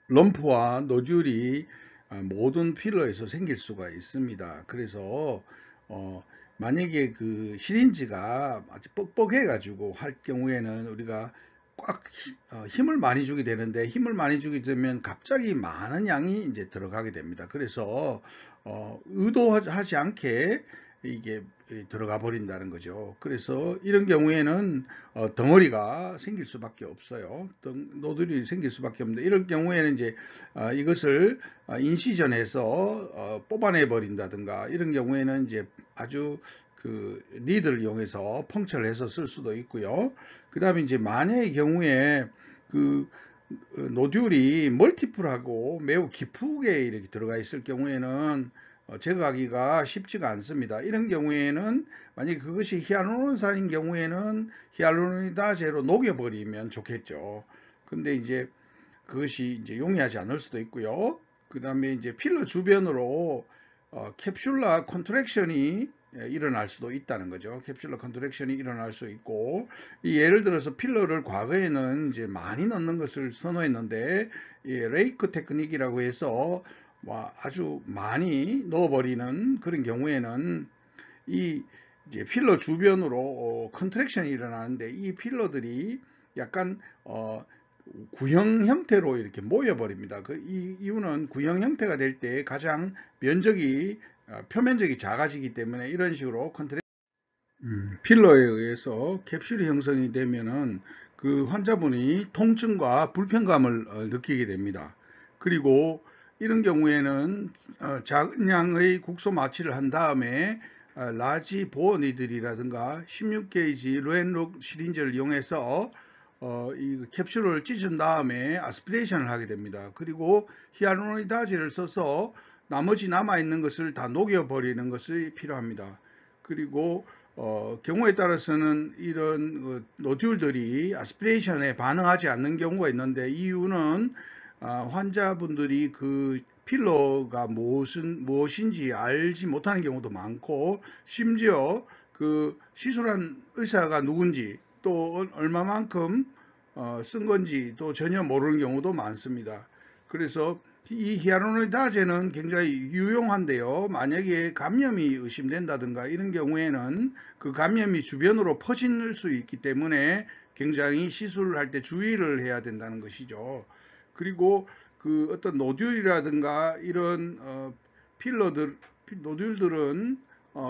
럼프와 노듈이 모든 필러에서 생길 수가 있습니다. 그래서 어, 만약에 그 시린지가 아주 뻑뻑해 가지고 할 경우에는 우리가 꽉 힘을 많이 주게 되는데, 힘을 많이 주게 되면 갑자기 많은 양이 이제 들어가게 됩니다. 그래서 의도하지 않게 이게 들어가 버린다는 거죠. 그래서 이런 경우에는 덩어리가 생길 수밖에 없어요. 노즐이 생길 수밖에 없는데, 이럴 경우에는 이제 이것을 인시전해서 뽑아내 버린다든가, 이런 경우에는 이제 아주 그 니드를 이용해서 펑처를 해서 쓸 수도 있고요. 그 다음에 이제 만약의 경우에 그 노듈이 멀티플하고 매우 깊게 이렇게 들어가 있을 경우에는 제거하기가 쉽지가 않습니다. 이런 경우에는 만약 그것이 히알루론산인 경우에는 히알루로니다제로 녹여버리면 좋겠죠. 근데 이제 그것이 이제 용이하지 않을 수도 있고요. 그 다음에 이제 필러 주변으로 캡슐라 컨트랙션이 일어날 수도 있다는 거죠. 캡슐라 컨트랙션이 일어날 수 있고, 예를 들어서 필러를 과거에는 이제 많이 넣는 것을 선호했는데, 이 레이크 테크닉이라고 해서 아주 많이 넣어버리는 그런 경우에는 이 이제 필러 주변으로 컨트랙션이 일어나는데, 이 필러들이 약간 구형 형태로 이렇게 모여버립니다. 이 이유는 구형 형태가 될 때 가장 표면적이 작아지기 때문에 이런 식으로 필러에 의해서 캡슐이 형성이 되면은 그 환자분이 통증과 불편감을 느끼게 됩니다. 그리고 이런 경우에는 작은 양의 국소 마취를 한 다음에 라지 보어 니들이라든가 16게이지 로엔록 시린저를 이용해서 이 캡슐을 찢은 다음에 아스피레이션을 하게 됩니다. 그리고 히알루로니다제를 써서 나머지 남아있는 것을 다 녹여버리는 것이 필요합니다. 그리고 경우에 따라서는 이런 노듈들이 아스피레이션에 반응하지 않는 경우가 있는데, 이유는 환자분들이 그 필러가 무엇인지 알지 못하는 경우도 많고, 심지어 그 시술한 의사가 누군지, 또 얼마만큼 쓴 건지 또 전혀 모르는 경우도 많습니다. 그래서 이 히아루로니다제는 굉장히 유용한데요. 만약에 감염이 의심된다든가 이런 경우에는 그 감염이 주변으로 퍼질 수 있기 때문에 굉장히 시술을 할 때 주의를 해야 된다는 것이죠. 그리고 그 어떤 노듈이라든가 이런 노듈들은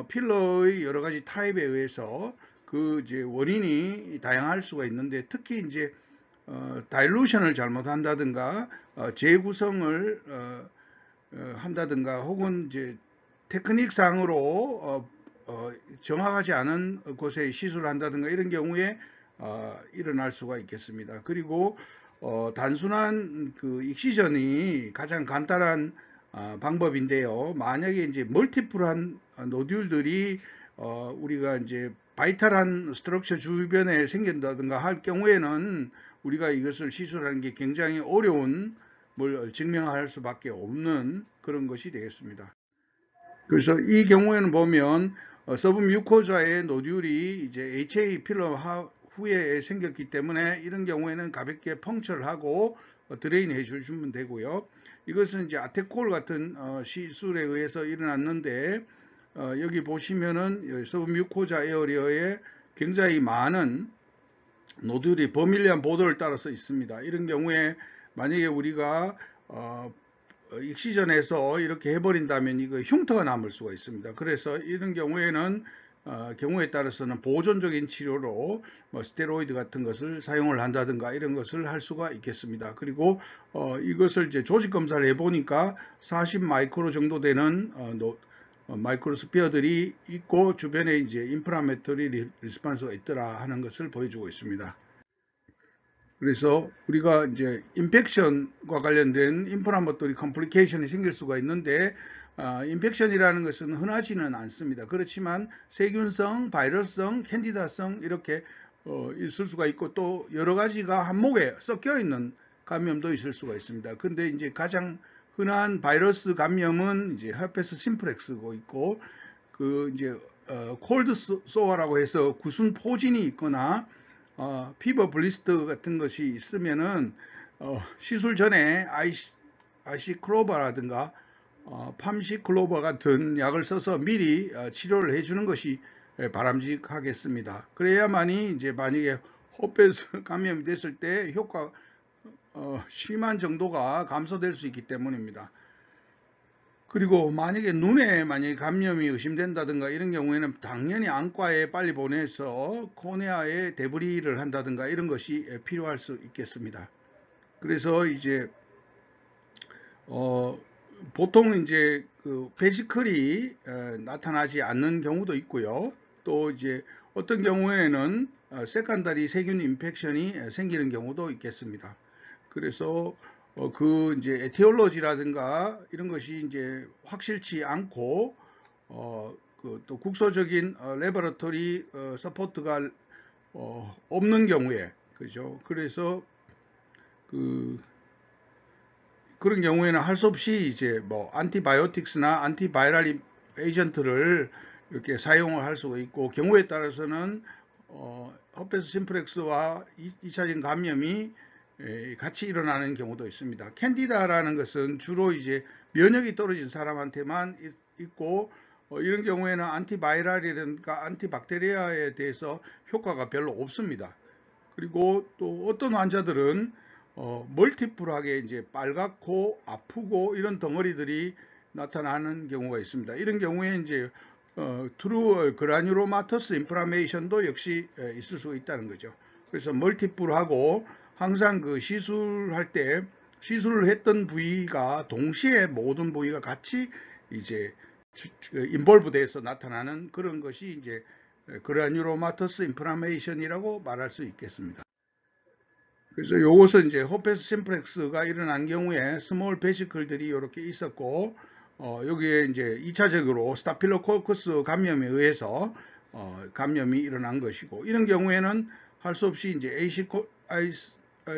필러의 여러 가지 타입에 의해서 그 이제 원인이 다양할 수가 있는데, 특히 이제 다일루션을 잘못한다든가 재구성을 한다든가, 혹은 이제 테크닉상으로 정확하지 않은 곳에 시술을 한다든가 이런 경우에 일어날 수가 있겠습니다. 그리고 단순한 그 익시전이 가장 간단한 방법인데요. 만약에 이제 멀티플한 노듈들이 우리가 이제 바이탈한 스트럭처 주변에 생긴다든가 할 경우에는 우리가 이것을 시술하는 게 굉장히 어려운 뭘 증명할 수밖에 없는 그런 것이 되겠습니다. 그래서 이 경우에는 보면 서브뮤코자의 노듈이 이제 HA 필러 후에 생겼기 때문에, 이런 경우에는 가볍게 펑처를 하고 드레인 해 주시면 되고요. 이것은 이제 아테콜 같은 시술에 의해서 일어났는데, 여기 보시면은 서브뮤코자 에어리어에 굉장히 많은 노즐이 버밀리안 보도를 따라서 있습니다. 이런 경우에 만약에 우리가 익시전에서 이렇게 해버린다면 이거 흉터가 남을 수가 있습니다. 그래서 이런 경우에는 경우에 따라서는 보존적인 치료로 뭐 스테로이드 같은 것을 사용을 한다든가 이런 것을 할 수가 있겠습니다. 그리고 이것을 이제 조직 검사를 해보니까 40 마이크로 정도 되는 마이크로스피어들이 있고, 주변에 이제 인플라메터리 리스판스가 있더라 하는 것을 보여주고 있습니다. 그래서 우리가 이제 인펙션과 관련된 인플라마토리 컴플리케이션이 생길 수가 있는데, 인펙션이라는 것은 흔하지는 않습니다. 그렇지만 세균성, 바이러스성, 캔디다성 이렇게 있을 수가 있고, 또 여러 가지가 한목에 섞여 있는 감염도 있을 수가 있습니다. 근데 이제 가장 흔한 바이러스 감염은 이제 헤르페스 심플렉스고 있고, 그 이제 콜드 소어라고 해서 구순 포진이 있거나 피버 블리스터 같은 것이 있으면은 시술 전에 아이시클로바라든가 팜시클로바 같은 약을 써서 미리 치료를 해주는 것이 바람직하겠습니다. 그래야만이 이제 만약에 허페스 감염이 됐을 때 효과 심한 정도가 감소될 수 있기 때문입니다. 그리고 만약에 감염이 의심된다든가 이런 경우에는 당연히 안과에 빨리 보내서 코네아에 대브리를 한다든가 이런 것이 필요할 수 있겠습니다. 그래서 이제 보통 이제 그 베지클이 나타나지 않는 경우도 있고요. 또 이제 어떤 경우에는 세컨다리 세균 인펙션이 생기는 경우도 있겠습니다. 그래서 그 이제 에티올로지라든가 이런 것이 이제 확실치 않고 그 또 국소적인 레버러토리 서포트가 없는 경우에 그죠. 그래서 그런 경우에는 할 수 없이 이제 뭐 안티바이오틱스나 안티바이럴 에이전트를 이렇게 사용을 할 수가 있고, 경우에 따라서는 허페스 심플렉스와 2차적인 감염이 같이 일어나는 경우도 있습니다. 캔디다라는 것은 주로 이제 면역이 떨어진 사람한테만 있고, 이런 경우에는 안티바이럴이라든가 안티박테리아에 대해서 효과가 별로 없습니다. 그리고 또 어떤 환자들은 멀티플하게 이제 빨갛고 아프고 이런 덩어리들이 나타나는 경우가 있습니다. 이런 경우에 이제 트루 그라뉴로마터스 인플라메이션도 역시 있을 수 있다는 거죠. 그래서 멀티플하고 항상 그 시술할 때 시술을 했던 부위가 동시에 모든 부위가 같이 이제 인볼브돼서 나타나는 그런 것이 이제 그라뉴로마터스 인플라메이션이라고 말할 수 있겠습니다. 그래서 요것은 이제 허페스 심플렉스가 일어난 경우에 스몰 베시클들이 이렇게 있었고, 여기에 이제 2차적으로 스타필로코커스 감염에 의해서 감염이 일어난 것이고, 이런 경우에는 할 수 없이 이제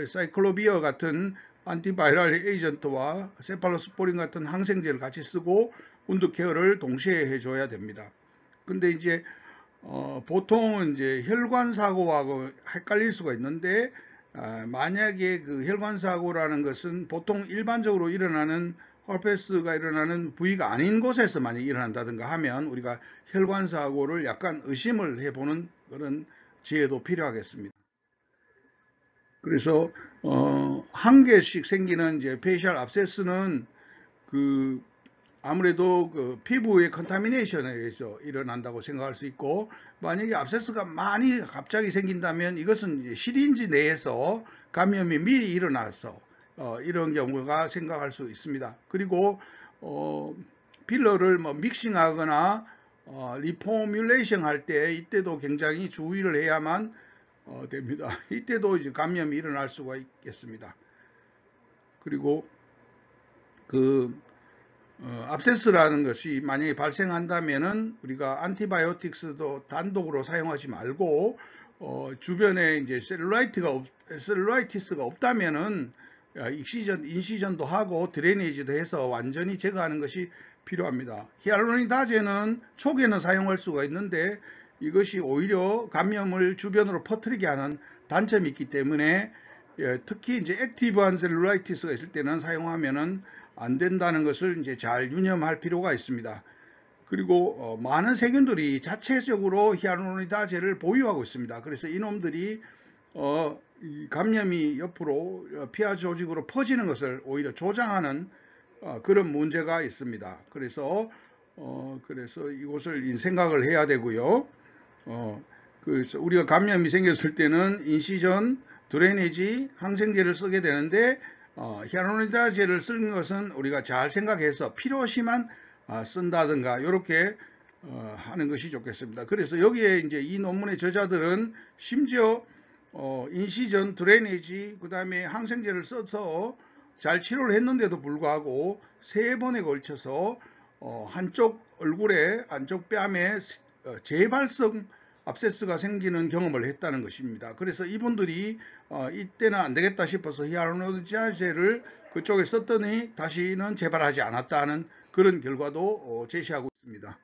사이클로비어 같은 안티바이럴 에이전트와 세팔로스포린 같은 항생제를 같이 쓰고 운드 케어를 동시에 해줘야 됩니다. 근데 이제 보통은 이제 혈관 사고하고 헷갈릴 수가 있는데, 만약에 그 혈관 사고라는 것은 보통 일반적으로 일어나는 허페스가 일어나는 부위가 아닌 곳에서 만약 일어난다든가 하면 우리가 혈관 사고를 약간 의심을 해보는 그런 지혜도 필요하겠습니다. 그래서 한 개씩 생기는 이제 페이셜 압세스는 그 아무래도 그 피부의 컨타미네이션에 의해서 일어난다고 생각할 수 있고, 만약에 압세스가 많이 갑자기 생긴다면 이것은 이제 시린지 내에서 감염이 미리 일어나서 이런 경우가 생각할 수 있습니다. 그리고 필러를 뭐 믹싱하거나 리포뮬레이션 할 때 이때도 굉장히 주의를 해야만 됩니다. 이때도 이제 감염이 일어날 수가 있겠습니다. 그리고 그 압세스라는 것이 만약에 발생한다면은 우리가 안티바이오틱스도 단독으로 사용하지 말고 주변에 이제 셀룰라이티스가 없다면은 인시전도 하고 드레이니지도 해서 완전히 제거하는 것이 필요합니다. 히알루로니다제는 초기에는 사용할 수가 있는데 이것이 오히려 감염을 주변으로 퍼뜨리게 하는 단점이 있기 때문에 특히 이제 액티브한 셀룰라이티스가 있을 때는 사용하면은 안 된다는 것을 이제 잘 유념할 필요가 있습니다. 그리고 많은 세균들이 자체적으로 히알루로니다제를 보유하고 있습니다. 그래서 이놈들이 감염이 옆으로 피하 조직으로 퍼지는 것을 오히려 조장하는 그런 문제가 있습니다. 그래서 이것을 생각을 해야 되고요. 그래서 우리가 감염이 생겼을 때는 인시전, 드레이니지, 항생제를 쓰게 되는데 히알루로니다제를 쓰는 것은 우리가 잘 생각해서 필요시만 쓴다든가 이렇게 하는 것이 좋겠습니다. 그래서 여기에 이제 이 논문의 저자들은 심지어 인시전, 드레이니지, 그 다음에 항생제를 써서 잘 치료를 했는데도 불구하고 3번에 걸쳐서 한쪽 얼굴에, 한쪽 뺨에 재발성 압세스가 생기는 경험을 했다는 것입니다. 그래서 이분들이 이때는 안 되겠다 싶어서 히알루로니다제를 그쪽에 썼더니 다시는 재발하지 않았다는 그런 결과도 제시하고 있습니다.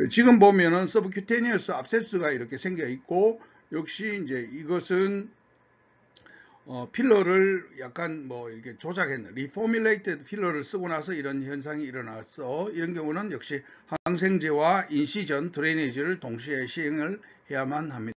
지금 보면은 서브큐테니어스 압세스가 이렇게 생겨 있고, 역시 이제 이것은 필러를 약간 뭐 이렇게 조작했는 리포뮬레이티드 필러를 쓰고 나서 이런 현상이 일어났어. 이런 경우는 역시 항생제와 인시전 드레이니지를 동시에 시행을 해야만 합니다.